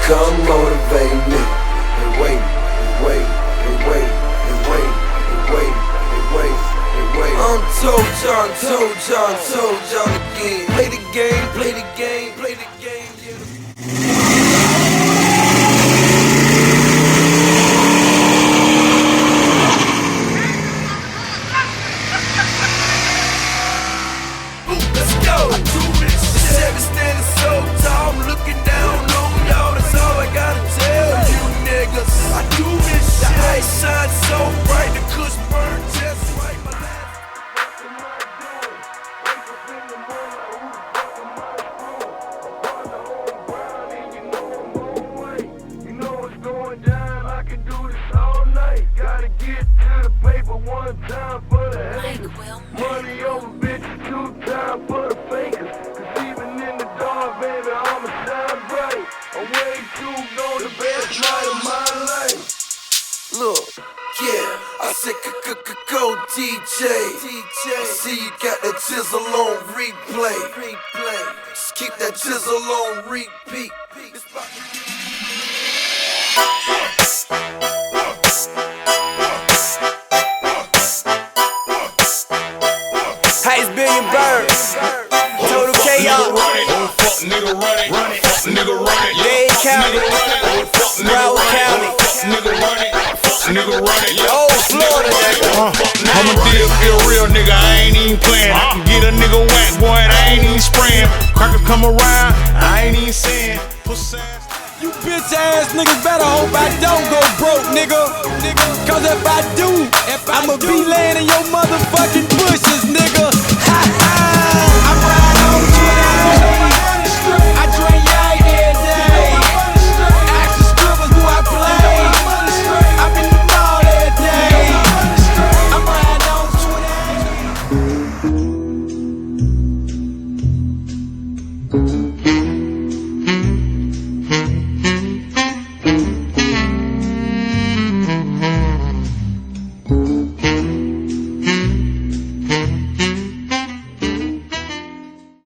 come motivate me. And wait, and wait, and wait, and wait, and wait, and wait, and wait. Told y'all again. Play the game, play the game, play the game, Let's go. I do this shit. Chevy standing so tall, I'm looking down on y'all. That's all I gotta tell you niggas. I do this shit. The ice shines so bright, the kush burn just right. My last you know what's going down. I can do this all night. Gotta get to the paper one time for the haters. Money over bitches, two times for the fakers. Cause even in the dark, baby, I'ma shine bright. I'm way too gone, the best night of my life. Look, yeah, I said go DJ. I see you got that chisel on replay. Just keep that chisel on repeat. Heights Billion Birds, Total Chaos. Fuck nigga run it, fuck nigga run it. Dade County, Broward County, Nigga run it, fuck nigga run it. Old Florida, nigga. I'm a deal real nigga, I ain't even playing. I can get a nigga whack, boy, and I ain't even spraying. Cracker come around, I ain't even saying. You bitch ass niggas better hope I don't go broke, nigga. Cause if I do, I'ma be laying in your motherfucking bushes.